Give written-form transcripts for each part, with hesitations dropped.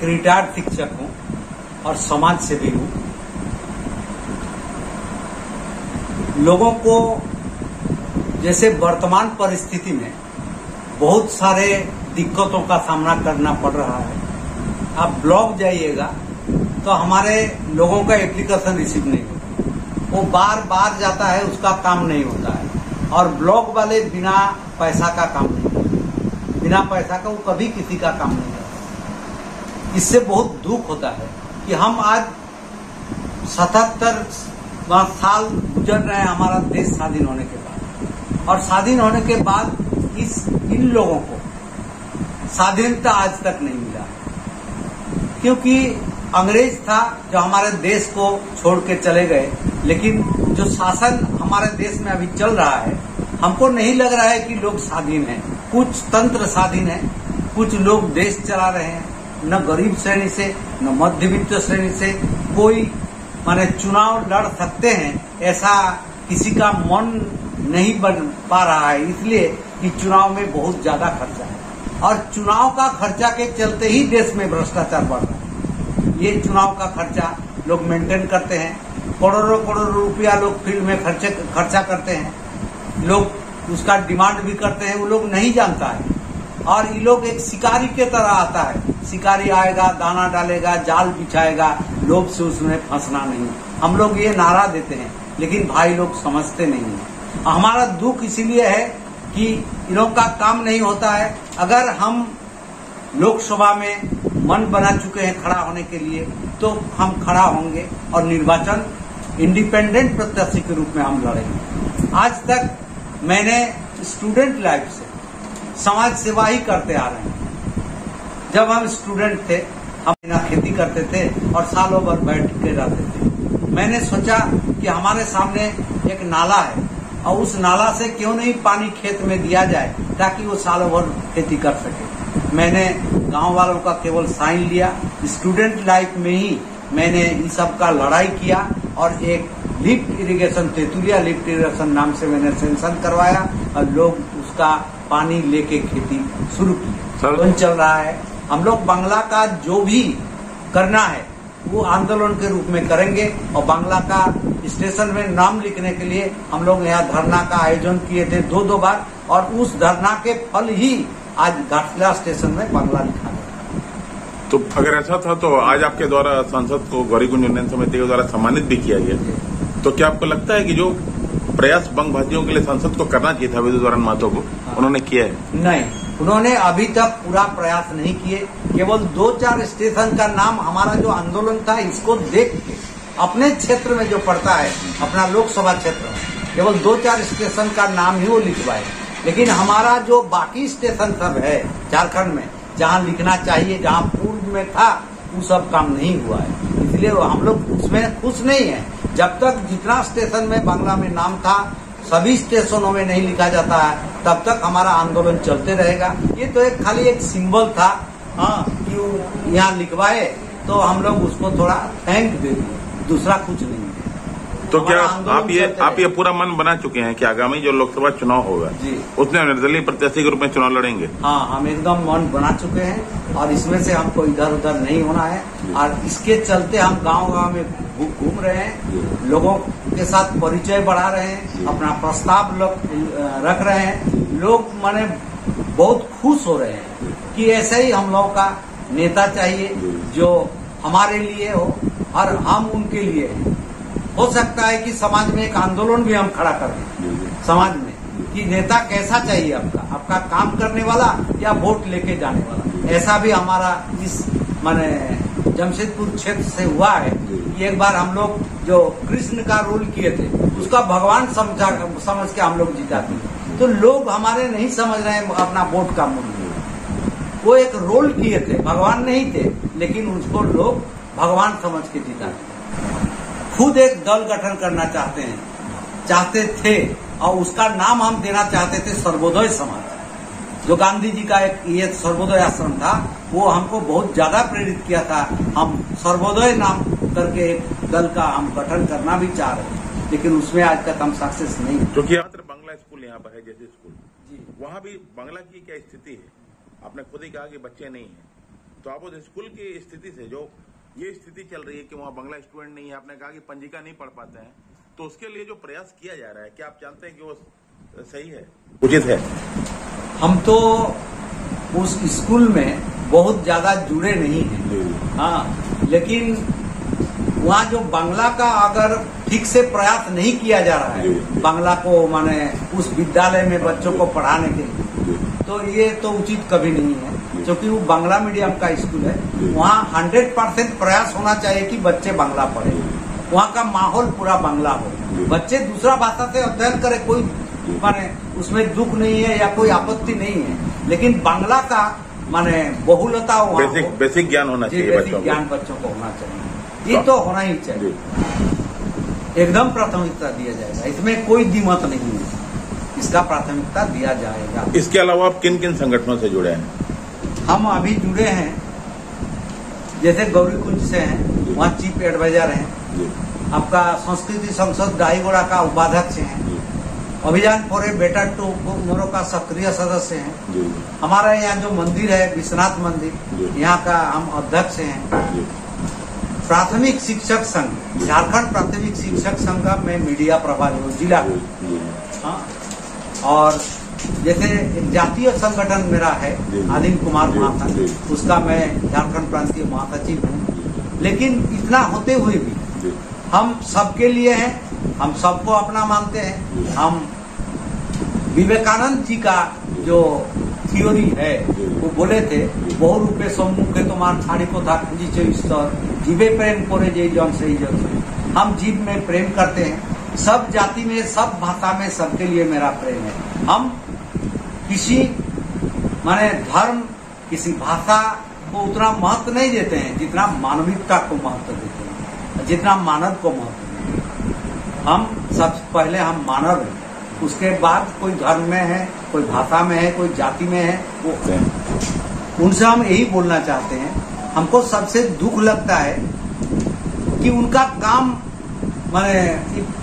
एक रिटायर्ड शिक्षक हूं और समाज सेवी हूं। लोगों को जैसे वर्तमान परिस्थिति में बहुत सारे दिक्कतों का सामना करना पड़ रहा है। आप ब्लॉक जाइएगा तो हमारे लोगों का एप्लीकेशन रिसीव नहीं होता, वो बार बार जाता है, उसका काम नहीं होता है। और ब्लॉक वाले बिना पैसा का काम नहीं करते, बिना पैसा का वो कभी किसी का काम नहीं करते। इससे बहुत दुख होता है कि हम आज 77 साल गुजर रहे हैं हमारा देश स्वाधीन होने के बाद, और स्वाधीन होने के बाद इन लोगों को स्वाधीनता आज तक नहीं मिला, क्योंकि अंग्रेज था जो हमारे देश को छोड़ के चले गए। लेकिन जो शासन हमारे देश में अभी चल रहा है, हमको नहीं लग रहा है कि लोग स्वाधीन हैं। कुछ तंत्र स्वाधीन है, कुछ लोग देश चला रहे हैं। न गरीब श्रेणी से न मध्यवित्त श्रेणी से कोई माने चुनाव लड़ सकते हैं, ऐसा किसी का मन नहीं बन पा रहा है, इसलिए कि चुनाव में बहुत ज्यादा खर्चा है। और चुनाव का खर्चा के चलते ही देश में भ्रष्टाचार बढ़ रहा है। ये चुनाव का खर्चा लोग मेंटेन करते हैं, करोड़ों करोड़ों रुपया लोग फील्ड में खर्चा करते हैं, लोग उसका डिमांड भी करते हैं, वो लोग नहीं जानता है। और ये लोग एक शिकारी के तरह आता है, शिकारी आएगा, दाना डालेगा, जाल बिछाएगा, लोभ से उसमें फंसना नहीं। हम लोग ये नारा देते हैं, लेकिन भाई लोग समझते नहीं है। हमारा दुख इसीलिए है कि इन लोग का काम नहीं होता है। अगर हम लोकसभा में मन बना चुके हैं खड़ा होने के लिए, तो हम खड़ा होंगे और निर्वाचन इंडिपेंडेंट प्रत्याशी के रूप में हम लड़ेंगे। आज तक मैंने स्टूडेंट लाइफ से समाज सेवा ही करते आ रहे हैं। जब हम स्टूडेंट थे, हम यहाँ खेती करते थे और सालों भर बैठ के रहते थे। मैंने सोचा कि हमारे सामने एक नाला है, और उस नाला से क्यों नहीं पानी खेत में दिया जाए, ताकि वो सालों भर खेती कर सके। मैंने गांव वालों का केवल साइन लिया। स्टूडेंट लाइफ में ही मैंने इस सब का लड़ाई किया, और एक lift irrigation, Tetulia lift irrigation नाम से मैंने सेंशन करवाया, और लोग उसका पानी लेके खेती शुरू की। आंदोलन चल रहा है। हम लोग बांग्ला का जो भी करना है वो आंदोलन के रूप में करेंगे, और बांग्ला का स्टेशन में नाम लिखने के लिए हम लोग यहाँ धरना का आयोजन किए थे 2 बार, और उस धरना के फल ही आज घाटशिला स्टेशन में बांग्ला लिखा गया। तो अगर ऐसा था तो आज आपके द्वारा सांसद को गौरीकुंज उन्नयन समिति के द्वारा सम्मानित भी किया गया। तो क्या आपको लगता है कि जो प्रयास बंगभाजियों के लिए सांसद को करना चाहिए था विद्युत महतो को, उन्होंने किया है? नहीं, उन्होंने अभी तक पूरा प्रयास नहीं किए। केवल 2-4 स्टेशन का नाम हमारा जो आंदोलन था इसको देख के अपने क्षेत्र में जो पड़ता है, अपना लोकसभा क्षेत्र में केवल 2-4 स्टेशन का नाम ही वो लिखवाए। लेकिन हमारा जो बाकी स्टेशन सब है झारखंड में, जहाँ लिखना चाहिए, जहाँ पूर्व में था, वो सब काम नहीं हुआ है। इसलिए हम लोग उसमें खुश नहीं है। जब तक जितना स्टेशन में बांग्ला में नाम था सभी स्टेशनों में नहीं लिखा जाता है, तब तक हमारा आंदोलन चलते रहेगा। ये तो एक खाली एक सिंबल था, हाँ, कि यहाँ लिखवाए तो हम लोग उसको थोड़ा थैंक दे दिए, दूसरा कुछ नहीं। तो क्या आप ये पूरा मन बना चुके हैं कि आगामी जो लोकसभा चुनाव होगा उसमें निर्दलीय प्रत्याशी के रूप में चुनाव लड़ेंगे? हाँ, हम एकदम मन बना चुके हैं, और इसमें से हमको इधर उधर नहीं होना है। और इसके चलते हम गांव-गांव में घूम रहे हैं, लोगों के साथ परिचय बढ़ा रहे हैं, अपना प्रस्ताव रख रहे हैं। लोग माने बहुत खुश हो रहे हैं कि ऐसे ही हम लोगों का नेता चाहिए जो हमारे लिए हो और हम उनके लिए। हो सकता है कि समाज में एक आंदोलन भी हम खड़ा कर दें समाज में, कि नेता कैसा चाहिए आपका काम करने वाला या वोट लेके जाने वाला। ऐसा भी हमारा इस माने जमशेदपुर क्षेत्र से हुआ है कि एक बार हम लोग जो कृष्ण का रोल किए थे उसका भगवान समझ के हम लोग जीता थे। तो लोग हमारे नहीं समझ रहे हैं अपना वोट का मूल्य। वो एक रोल किए थे, भगवान नहीं थे, लेकिन उसको लोग भगवान समझ के जीता थे। खुद एक दल गठन करना चाहते थे, और उसका नाम हम देना चाहते थे सर्वोदय समाज। जो गांधी जी का एक ये सर्वोदय आश्रम था, वो हमको बहुत ज्यादा प्रेरित किया था। हम सर्वोदय नाम करके एक दल का हम गठन करना भी चाह रहे हैं, लेकिन उसमें आज तक हम सक्सेस नहीं। क्योंकि मात्र बांग्ला स्कूल यहाँ पर है, जैसे स्कूल जी, वहाँ भी बांग्ला की क्या स्थिति है? आपने खुद ही कहा कि बच्चे नहीं है, तो आप उस स्कूल की स्थिति से, जो ये स्थिति चल रही है कि वहाँ बांग्ला स्टूडेंट नहीं है, आपने कहा कि पंजिका नहीं पढ़ पाते हैं, तो उसके लिए जो प्रयास किया जा रहा है, क्या आप जानते हैं कि वो सही है, उचित है? हम तो उस स्कूल में बहुत ज्यादा जुड़े नहीं हैं, हाँ, लेकिन वहाँ जो बांग्ला का अगर ठीक से प्रयास नहीं किया जा रहा है, बांग्ला को माने उस विद्यालय में बच्चों को पढ़ाने के लिए, तो ये तो उचित कभी नहीं है, क्योंकि वो बांग्ला मीडियम का स्कूल है। वहाँ 100% प्रयास होना चाहिए कि बच्चे बांग्ला पढ़े, वहाँ का माहौल पूरा बांग्ला हो, बच्चे दूसरा भाषा से अध्ययन करे, कोई माने उसमें दुख नहीं है या कोई आपत्ति नहीं है, लेकिन बांग्ला का माने बहुलता वहाँ बेसिक ज्ञान होना चाहिए, बेसिक ज्ञान बच्चों को होना चाहिए, ये तो होना ही चाहिए, एकदम प्राथमिकता दिया जाएगा, इसमें कोई दिमत नहीं है, इसका प्राथमिकता दिया जाएगा। इसके अलावा आप किन किन संगठनों से जुड़े हैं? हम अभी जुड़े हैं, जैसे गौरीकुंज से हैं, वहाँ चीफ एडवाइजर हैं, आपका संस्कृति संसद डाईगोड़ा का उपाध्यक्ष हैं, अभियान फॉर ए बेटर टू मोरो का सक्रिय सदस्य हैं, हमारा यहाँ जो मंदिर है विश्वनाथ मंदिर, यहाँ का हम अध्यक्ष हैं, प्राथमिक शिक्षक संघ, झारखंड प्राथमिक शिक्षक संघ का मैं मीडिया प्रभारी हूँ जिला का, हाँ, और जैसे एक जातीय संगठन मेरा है आदिम कुमार महाथा, उसका मैं झारखंड प्रांतीय महासचिव हूँ, लेकिन इतना होते हुए भी हम सबके लिए हैं, हम सबको अपना मानते हैं। हम विवेकानंद जी का जो थियोरी है वो बोले थे, बहु रूपे सम्मुखे तुम्हार थाड़ी को था खुजी ईश्वर, जीवे प्रेम करे जय जन से जन। हम जीव में प्रेम करते हैं, सब जाति में, सब भाषा में, सबके लिए मेरा प्रेम है। हम किसी माने धर्म, किसी भाषा को उतना महत्व नहीं देते हैं जितना मानविकता को महत्व देते हैं, जितना मानव को महत्व देते हैं। हम सबसे पहले हम मानव हैं, उसके बाद कोई धर्म में है, कोई भाषा में है, कोई जाति में है, वो उनसे हम यही बोलना चाहते हैं। हमको सबसे दुख लगता है कि उनका काम माने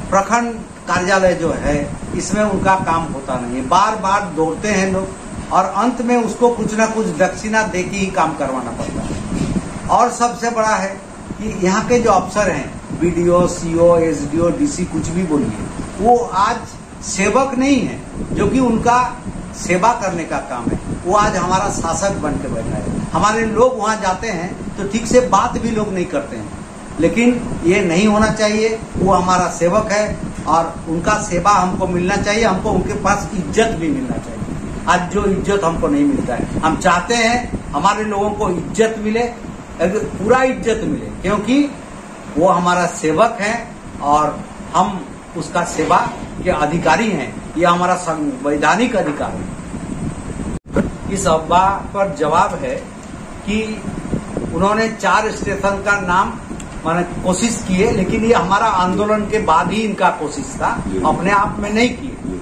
प्रखंड कार्यालय जो है इसमें उनका काम होता नहीं है, बार बार दौड़ते हैं लोग और अंत में उसको कुछ ना कुछ दक्षिणा दे के ही काम करवाना पड़ता है। और सबसे बड़ा है कि यहाँ के जो अफसर हैं, बीडीओ, सीओ, एसडीओ, डीसी, कुछ भी बोलिए, वो आज सेवक नहीं है जो कि उनका सेवा करने का काम है, वो आज हमारा शासक बन के बैठा है। हमारे लोग वहाँ जाते हैं तो ठीक से बात भी लोग नहीं करते हैं, लेकिन ये नहीं होना चाहिए। वो हमारा सेवक है और उनका सेवा हमको मिलना चाहिए, हमको उनके पास इज्जत भी मिलना चाहिए। आज जो इज्जत हमको नहीं मिलता है, हम चाहते हैं हमारे लोगों को इज्जत मिले, पूरा इज्जत मिले, क्योंकि वो हमारा सेवक है और हम उसका सेवा के अधिकारी हैं। ये हमारा संवैधानिक अधिकार है। इस अफवाह पर जवाब है कि उन्होंने 4 स्टेशन का नाम माने कोशिश किए, लेकिन ये हमारा आंदोलन के बाद ही इनका कोशिश था, अपने आप में नहीं किए।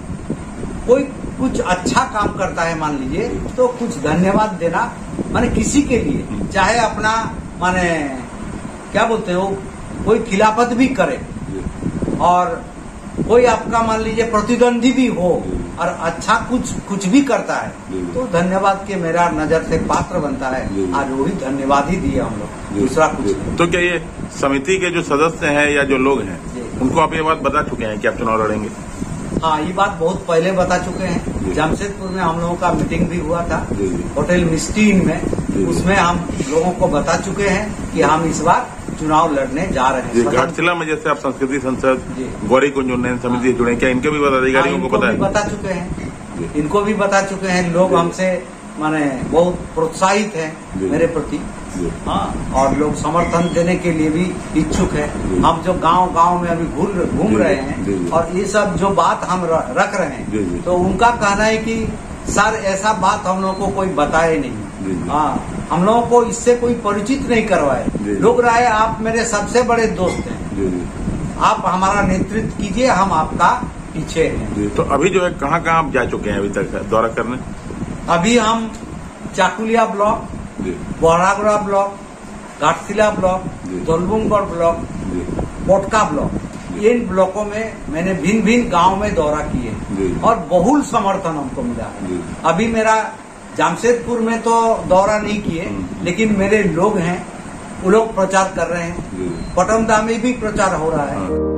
कोई कुछ अच्छा काम करता है मान लीजिए तो कुछ धन्यवाद देना माने किसी के लिए, चाहे अपना माने क्या बोलते हैं, वो कोई खिलाफत भी करे और कोई आपका मान लीजिए प्रतिद्वंदी भी हो और अच्छा कुछ भी करता है तो धन्यवाद के मेरा नजर से पात्र बनता है। आज वही धन्यवाद ही दिए हम लोग, दूसरा कुछ नहीं। तो क्या ये समिति के जो सदस्य हैं या जो लोग हैं उनको आप ये बात बता चुके हैं कि आप चुनाव लड़ेंगे? हाँ, ये बात बहुत पहले बता चुके हैं। जमशेदपुर में हम लोगों का मीटिंग भी हुआ था होटल मिस्टीन में, उसमें हम लोगों को बता चुके हैं कि हम इस बार चुनाव लड़ने जा रहे हैं। घाटशिला में जैसे आप संस्कृति संसद, गौरीकुंज उन्नयन समिति जुड़े, क्या इनके भी पदाधिकारियों को पता है? बता चुके हैं, इनको भी बता चुके हैं। लोग हमसे माने बहुत प्रोत्साहित हैं मेरे प्रति, हाँ, और लोग समर्थन देने के लिए भी इच्छुक है। हम जो गांव में अभी घूम रहे हैं और ये सब जो बात हम रख रहे हैं, तो उनका कहना है कि सर ऐसा बात हम लोगों को कोई बताए नहीं, हाँ, हम लोगों को इससे कोई परिचित नहीं करवाए। लोग राय आप मेरे सबसे बड़े दोस्त हैं, आप हमारा नेतृत्व कीजिए, हम आपका पीछे हैं। तो अभी जो है कहाँ आप जा चुके हैं अभी तक दौरा करने? अभी हम Chakulia block, Baharagora block, Ghatshila block, Dalbhumgarh block, Potka block, इन ब्लॉकों में मैंने भिन्न गांव में दौरा किए और बहुल समर्थन हमको मिला है। अभी मेरा जामशेदपुर में तो दौरा नहीं किए, लेकिन मेरे लोग हैं, वो लोग प्रचार कर रहे हैं। पटमदा में भी प्रचार हो रहा है।